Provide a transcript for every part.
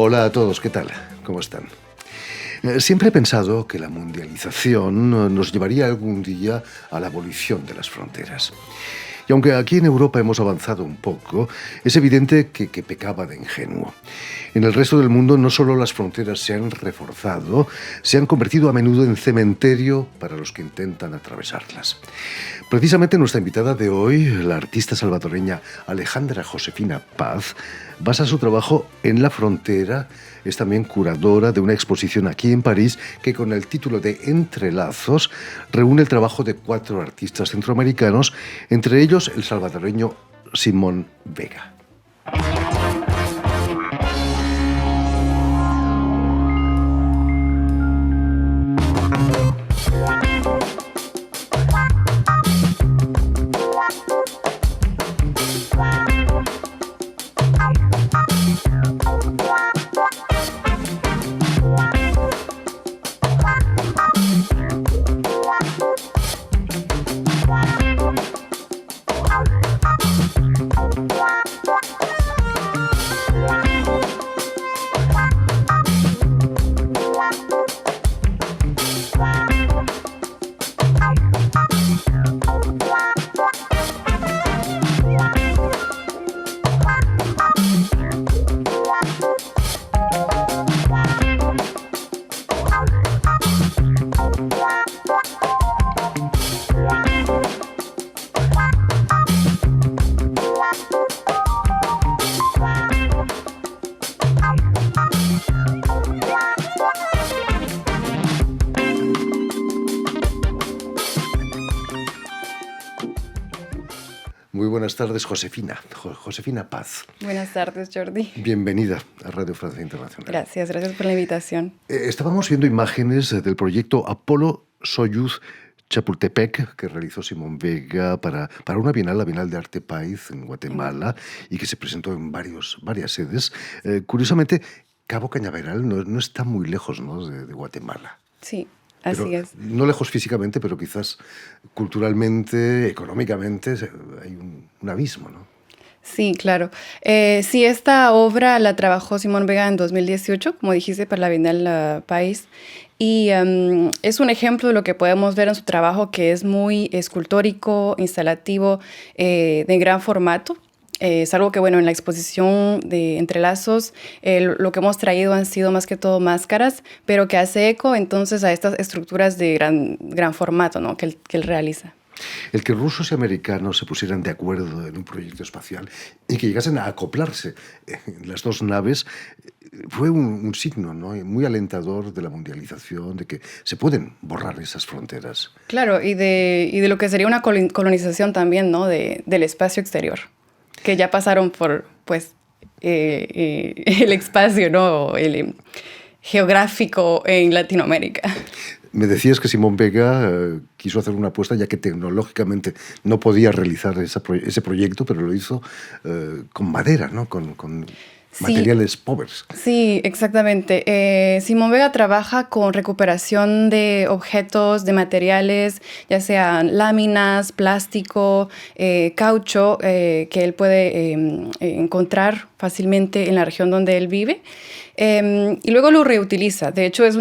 Hola a todos, ¿qué tal? ¿Cómo están? Siempre he pensado que la mundialización nos llevaría algún día a la abolición de las fronteras. Y aunque aquí en Europa hemos avanzado un poco, es evidente que pecaba de ingenuo. En el resto del mundo no solo las fronteras se han reforzado, se han convertido a menudo en cementerio para los que intentan atravesarlas. Precisamente nuestra invitada de hoy, la artista salvadoreña Alejandra Josefina Paz, basa su trabajo en la frontera. Es también curadora de una exposición aquí en París que, con el título de Entrelazos, reúne el trabajo de 4 artistas centroamericanos, entre ellos el salvadoreño Simón Vega. Muy buenas tardes, Josefina Paz. Buenas tardes, Jordi. Bienvenida a Radio Francia Internacional. Gracias por la invitación. Estábamos viendo imágenes del proyecto Apolo-Soyuz Chapultepec que realizó Simón Vega para una bienal, la Bienal de Arte País en Guatemala, y que se presentó en varias sedes. Curiosamente, Cabo Cañaveral no está muy lejos, ¿no?, de Guatemala. Sí. Así es. No lejos físicamente, pero quizás culturalmente, económicamente, hay un abismo, ¿no? Sí, claro. Sí, esta obra la trabajó Simón Vega en 2018, como dijiste, para la Bienal País. Y es un ejemplo de lo que podemos ver en su trabajo, que es muy escultórico, instalativo, de gran formato. Es algo que, bueno, en la exposición de Entrelazos, lo que hemos traído han sido más que todo máscaras, pero que hace eco entonces a estas estructuras de gran formato, ¿no?, que él realiza. El que rusos y americanos se pusieran de acuerdo en un proyecto espacial y que llegasen a acoplarse en las 2 naves fue un signo, ¿no?, muy alentador de la mundialización, de que se pueden borrar esas fronteras. Claro, y de lo que sería una colonización también, ¿no?, del espacio exterior, que ya pasaron por, pues, el espacio, ¿no?, el geográfico en Latinoamérica. Me decías que Simón Vega quiso hacer una apuesta, ya que tecnológicamente no podía realizar ese proyecto, pero lo hizo con madera, ¿no?, con materiales pobres. Sí, exactamente. Simón Vega trabaja con recuperación de objetos, de materiales, ya sean láminas, plástico, caucho, que él puede encontrar fácilmente en la región donde él vive, y luego lo reutiliza. De hecho, es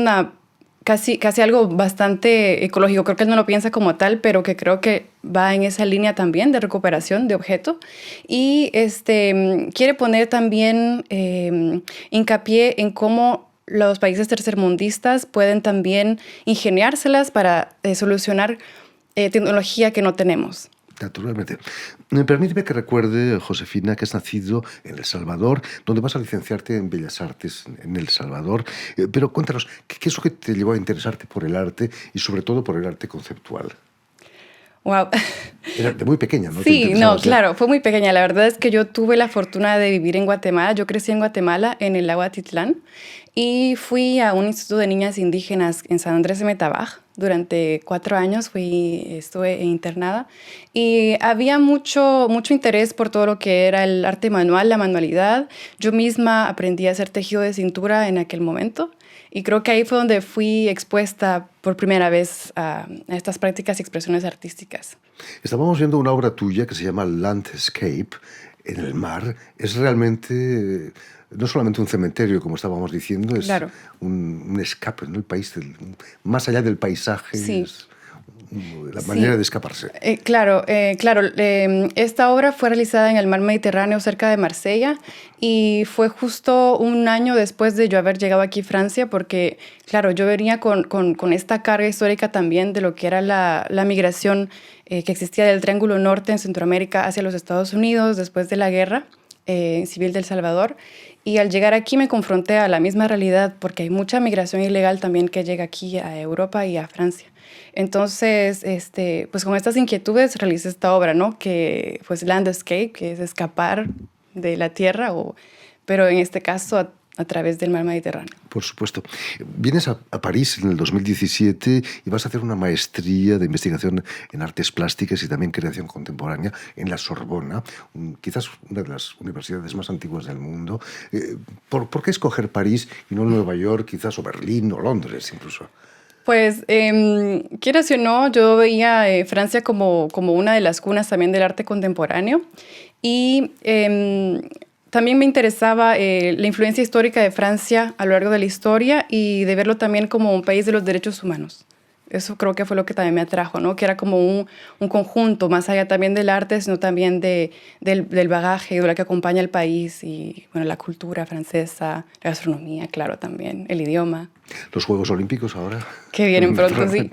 casi algo bastante ecológico. Creo que él no lo piensa como tal, pero que creo que va en esa línea también de recuperación de objeto. Y quiere poner también hincapié en cómo los países tercermundistas pueden también ingeniárselas para solucionar tecnología que no tenemos. Naturalmente. Permíteme que recuerde, Josefina, que has nacido en El Salvador, donde vas a licenciarte en Bellas Artes en El Salvador. Pero cuéntanos, ¿qué es lo que te llevó a interesarte por el arte y sobre todo por el arte conceptual? Wow. Era de muy pequeña, ¿no? Sí, no, claro, fue muy pequeña. La verdad es que yo tuve la fortuna de vivir en Guatemala. Yo crecí en Guatemala, en el lago Atitlán, y fui a un instituto de niñas indígenas en San Andrés de Metabaj. Durante 4 años estuve internada, y había mucho interés por todo lo que era el arte manual, la manualidad. Yo misma aprendí a hacer tejido de cintura en aquel momento. Y creo que ahí fue donde fui expuesta por primera vez a estas prácticas y expresiones artísticas. Estábamos viendo una obra tuya que se llama Landscape, en el mar es realmente no solamente un cementerio, como estábamos diciendo, es Claro. un escape, ¿no? El país, más allá del paisaje, Sí. es la manera Sí, de escaparse. claro. Esta obra fue realizada en el mar Mediterráneo cerca de Marsella y fue justo un año después de yo haber llegado aquí a Francia porque, claro, yo venía con esta carga histórica también de lo que era la migración que existía del Triángulo Norte en Centroamérica hacia los Estados Unidos después de la guerra civil del Salvador. Y al llegar aquí me confronté a la misma realidad porque hay mucha migración ilegal también que llega aquí a Europa y a Francia. Entonces, pues con estas inquietudes realicé esta obra, ¿no? Que pues Land Escape, que es escapar de la tierra, pero en este caso a través del mar Mediterráneo. Por supuesto. Vienes a París en el 2017 y vas a hacer una maestría de investigación en artes plásticas y también creación contemporánea en la Sorbona, quizás una de las universidades más antiguas del mundo. ¿Por qué escoger París y no Nueva York, quizás, o Berlín, o Londres incluso? Pues, quieras o no, yo veía Francia como una de las cunas también del arte contemporáneo y también me interesaba la influencia histórica de Francia a lo largo de la historia y de verlo también como un país de los derechos humanos. Eso creo que fue lo que también me atrajo, ¿no? Que era como un conjunto, más allá también del arte, sino también del bagaje, de lo que acompaña el país y, bueno, la cultura francesa, la gastronomía, claro, también, el idioma. Los Juegos Olímpicos ahora. Que vienen pronto, sí.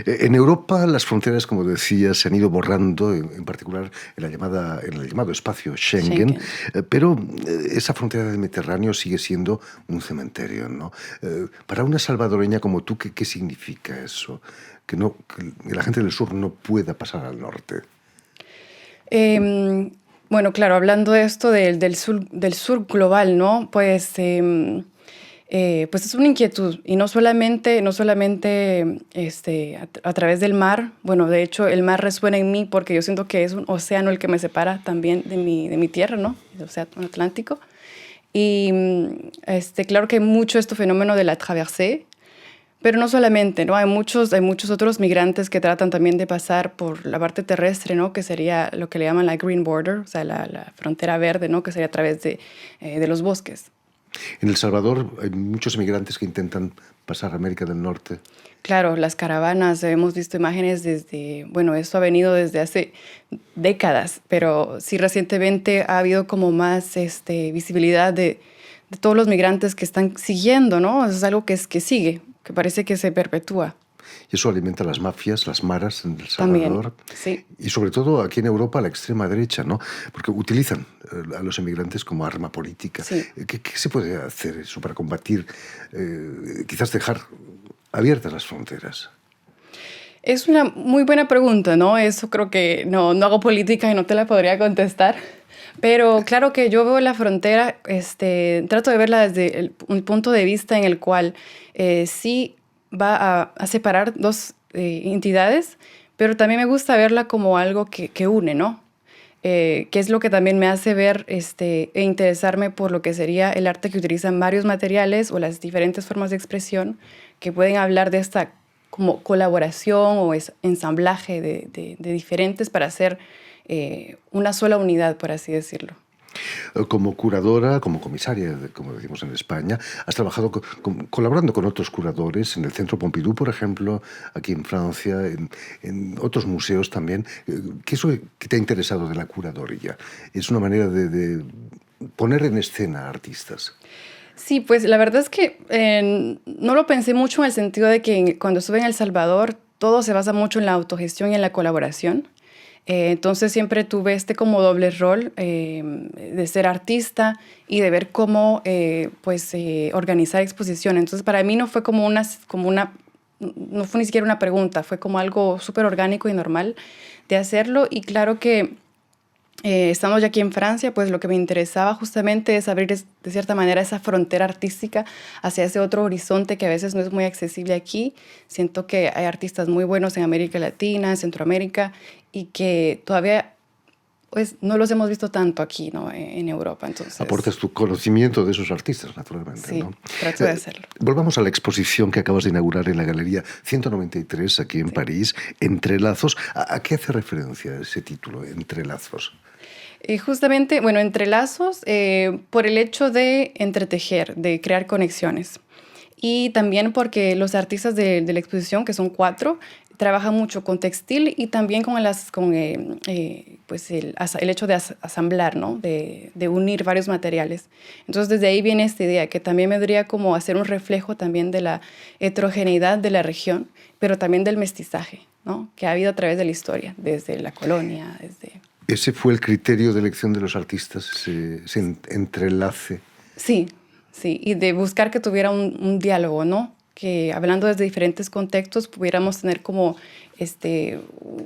En Europa las fronteras, como decía, se han ido borrando, en particular en el llamado espacio Schengen, pero esa frontera del Mediterráneo sigue siendo un cementerio, ¿no? Para una salvadoreña como tú, ¿qué significa eso? Que la gente del sur no pueda pasar al norte. Bueno, claro, hablando de esto del sur global, ¿no? Pues es una inquietud y no solamente a través del mar. Bueno, de hecho, el mar resuena en mí porque yo siento que es un océano el que me separa también de mi tierra, ¿no? El océano Atlántico. Y claro que hay mucho este fenómeno de la traversée, pero no solamente, ¿no? Hay muchos otros migrantes que tratan también de pasar por la parte terrestre, ¿no? Que sería lo que le llaman la green border, o sea, la frontera verde, ¿no? Que sería a través de los bosques. En El Salvador hay muchos inmigrantes que intentan pasar a América del Norte. Claro, las caravanas, hemos visto imágenes bueno, esto ha venido desde hace décadas, pero sí recientemente ha habido como más visibilidad de todos los migrantes que están siguiendo, ¿no? Eso es algo que sigue, que parece que se perpetúa. Y eso alimenta las mafias, las maras en El También, Salvador. sí. Y sobre todo aquí en Europa, la extrema derecha, ¿no? Porque utilizan a los inmigrantes como arma política. Sí. ¿Qué se puede hacer eso para combatir, quizás dejar abiertas las fronteras? Es una muy buena pregunta, ¿no? Eso creo que no hago política y no te la podría contestar. Pero claro que yo veo la frontera, trato de verla desde un punto de vista en el cual sí va a separar dos entidades, pero también me gusta verla como algo que une, ¿no? Que es lo que también me hace ver e interesarme por lo que sería el arte que utilizan varios materiales o las diferentes formas de expresión que pueden hablar de esta como colaboración o ensamblaje de diferentes para hacer una sola unidad, por así decirlo. Como curadora, como comisaria, como decimos en España, has trabajado colaborando con otros curadores en el Centro Pompidou, por ejemplo, aquí en Francia, en otros museos también. ¿Qué es lo que te ha interesado de la curaduría? Es una manera de poner en escena a artistas. Sí, pues la verdad es que no lo pensé mucho en el sentido de que cuando estuve en El Salvador todo se basa mucho en la autogestión y en la colaboración. Entonces siempre tuve este como doble rol de ser artista y de ver cómo organizar exposiciones. Entonces para mí no fue no fue ni siquiera una pregunta, fue como algo súper orgánico y normal de hacerlo. Y claro que estando ya aquí en Francia, pues lo que me interesaba justamente es abrir de cierta manera esa frontera artística hacia ese otro horizonte que a veces no es muy accesible aquí. Siento que hay artistas muy buenos en América Latina, en Centroamérica, y que todavía pues, no los hemos visto tanto aquí, ¿no? En Europa. Entonces, aportas tu conocimiento de esos artistas, naturalmente. Sí, ¿no? trato de hacerlo. Volvamos a la exposición que acabas de inaugurar en la Galería 193, aquí en París, Entrelazos. ¿A qué hace referencia ese título, Entrelazos? Justamente, bueno, entrelazos por el hecho de entretejer, de crear conexiones. Y también porque los artistas de la exposición, que son 4, trabajan mucho con textil y también pues el hecho de asamblar, ¿no? De unir varios materiales. Entonces, desde ahí viene esta idea, que también vendría como a ser un reflejo también de la heterogeneidad de la región, pero también del mestizaje, ¿no? Que ha habido a través de la historia, desde la colonia, desde... ¿Ese fue el criterio de elección de los artistas, ese entrelace? Sí, sí, y de buscar que tuviera un diálogo, ¿no? Que hablando desde diferentes contextos pudiéramos tener como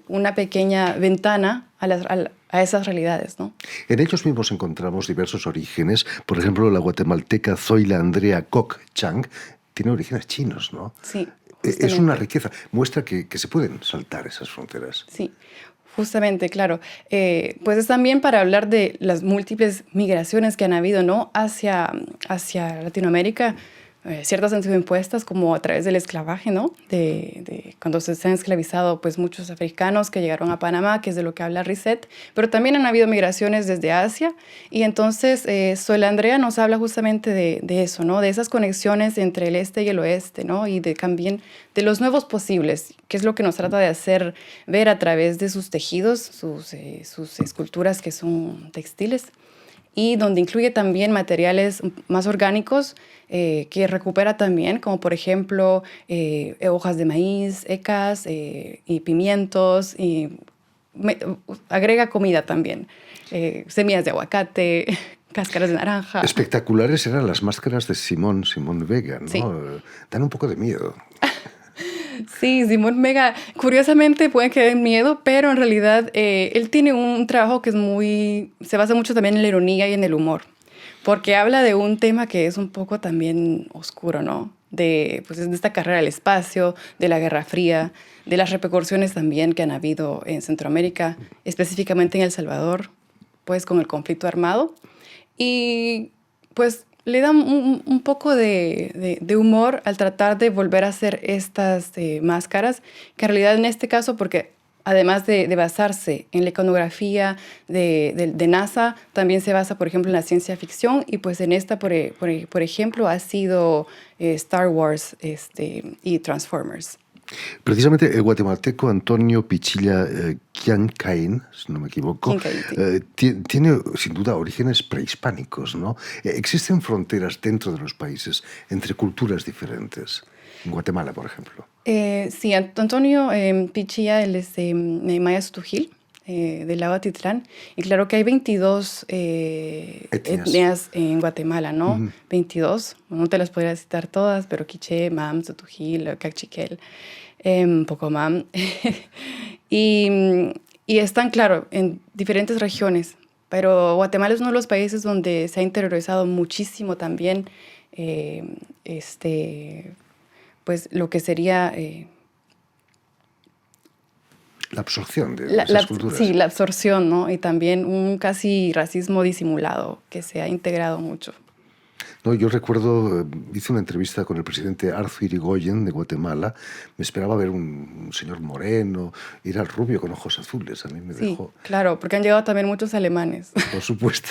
una pequeña ventana a esas realidades, ¿no? En ellos mismos encontramos diversos orígenes. Por ejemplo, la guatemalteca Zoila Andrea Koch Chang tiene orígenes chinos, ¿no? Sí, Es una justamente. riqueza. Muestra que se pueden saltar esas fronteras. Sí, justamente, claro. Pues es también para hablar de las múltiples migraciones que han habido, ¿no? Hacia Latinoamérica. Ciertas han sido impuestas como a través del esclavaje, ¿no? De cuando se han esclavizado pues muchos africanos que llegaron a Panamá, que es de lo que habla Risset, pero también han habido migraciones desde Asia y entonces Sol Andrea nos habla justamente de eso, ¿no? De esas conexiones entre el este y el oeste, ¿no? Y también de los nuevos posibles, que es lo que nos trata de hacer ver a través de sus tejidos, sus esculturas que son textiles y donde incluye también materiales más orgánicos que recupera también, como por ejemplo hojas de maíz, ecas y pimientos, y agrega comida también, semillas de aguacate, cáscaras de naranja. Espectaculares eran las máscaras de Simón Vega, Sí. ¿no? Dan un poco de miedo. Sí, Simón Vega, curiosamente puede que dé miedo, pero en realidad él tiene un trabajo que se basa mucho también en la ironía y en el humor, porque habla de un tema que es un poco también oscuro, ¿no? Pues, de esta carrera al espacio, de la Guerra Fría, de las repercusiones también que han habido en Centroamérica, específicamente en El Salvador, pues con el conflicto armado. Y pues le da un poco de humor al tratar de volver a hacer estas máscaras, que en realidad en este caso, porque además de basarse en la iconografía de NASA, también se basa, por ejemplo, en la ciencia ficción, y pues en esta, por ejemplo, ha sido Star Wars y Transformers. Precisamente el guatemalteco Antonio Pichilla Quiancain, si no me equivoco, Kincaid, sí. tiene sin duda orígenes prehispánicos, ¿no? ¿Existen fronteras dentro de los países entre culturas diferentes? En Guatemala, por ejemplo. Sí, Antonio Pichilla, él es de Maya Sotujil, del lago Atitlán. Y claro que hay 22 Etnias. etnias en Guatemala, ¿no? 22. No te las podría citar todas, pero Quiché, Mam, Sotujil, Cachiquel, Pocomam. y, y están, claro, en diferentes regiones. Pero Guatemala es uno de los países donde se ha interiorizado muchísimo también pues lo que sería La absorción de esas culturas. sí, la absorción, ¿no? Y también un casi racismo disimulado que se ha integrado mucho. No, yo recuerdo, hice una entrevista con el presidente Arthur Irigoyen de Guatemala. Me esperaba ver un señor moreno, era rubio con ojos azules. A mí me Sí, dejó, claro, porque han llegado también muchos alemanes. por supuesto.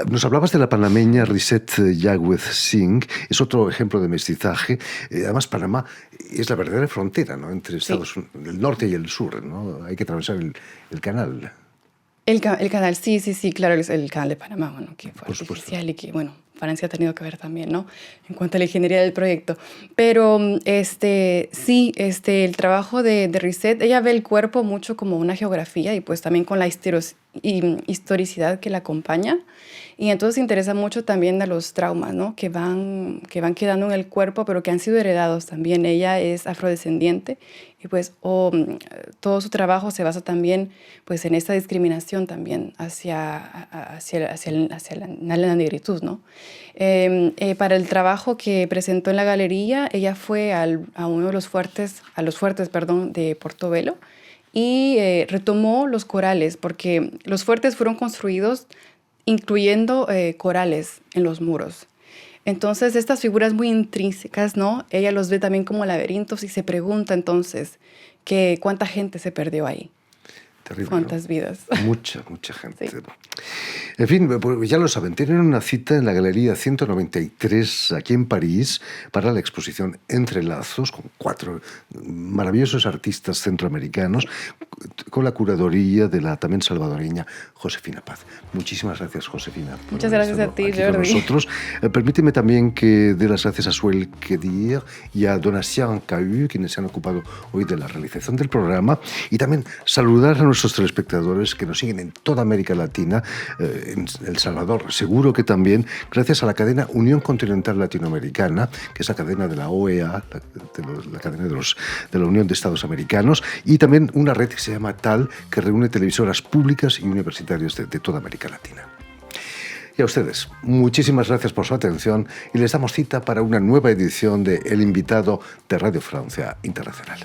Nos hablabas de la panameña Risset Yagüez Singh, es otro ejemplo de mestizaje. Además, Panamá es la verdadera frontera, ¿no? Entre Sí. el norte y el sur, ¿no? Hay que atravesar el canal, El canal, sí, sí, sí, claro, el canal de Panamá, bueno, que fue por supuesto. artificial y que, bueno, Francia ha tenido que ver también, ¿no? En cuanto a la ingeniería del proyecto. Pero sí, el trabajo de Risset, ella ve el cuerpo mucho como una geografía y pues también con la historicidad que la acompaña. Y entonces se interesa mucho también de los traumas, ¿no? Que van quedando en el cuerpo, pero que han sido heredados también. Ella es afrodescendiente y pues todo su trabajo se basa también pues en esta discriminación también hacia la negritud, ¿no? Para el trabajo que presentó en la galería, ella fue a los fuertes, perdón, de Portobelo y retomó los corales, porque los fuertes fueron construidos incluyendo corales en los muros. Entonces, estas figuras muy intrínsecas, ¿no? Ella los ve también como laberintos y se pregunta entonces que cuánta gente se perdió ahí. Terrible, cuántas ¿no? vidas. Mucha gente. Sí. En fin, pues ya lo saben, tienen una cita en la Galería 193 aquí en París para la exposición Entrelazos, con 4 maravillosos artistas centroamericanos, con la curaduría de la también salvadoreña Josefina Paz. Muchísimas gracias, Josefina, por Muchas haber gracias a estado ti, aquí con Jordi. nosotros. Permíteme también que dé las gracias a Suel Kedir y a Donatien Cahu, quienes se han ocupado hoy de la realización del programa, y también saludar a nuestros telespectadores que nos siguen en toda América Latina, en El Salvador, seguro que también, gracias a la cadena Unión Continental Latinoamericana, que es la cadena de la OEA, la cadena de la Unión de Estados Americanos, y también una red que se llama TAL, que reúne televisoras públicas y universitarios de toda América Latina. Y a ustedes, muchísimas gracias por su atención y les damos cita para una nueva edición de El Invitado de Radio Francia Internacional.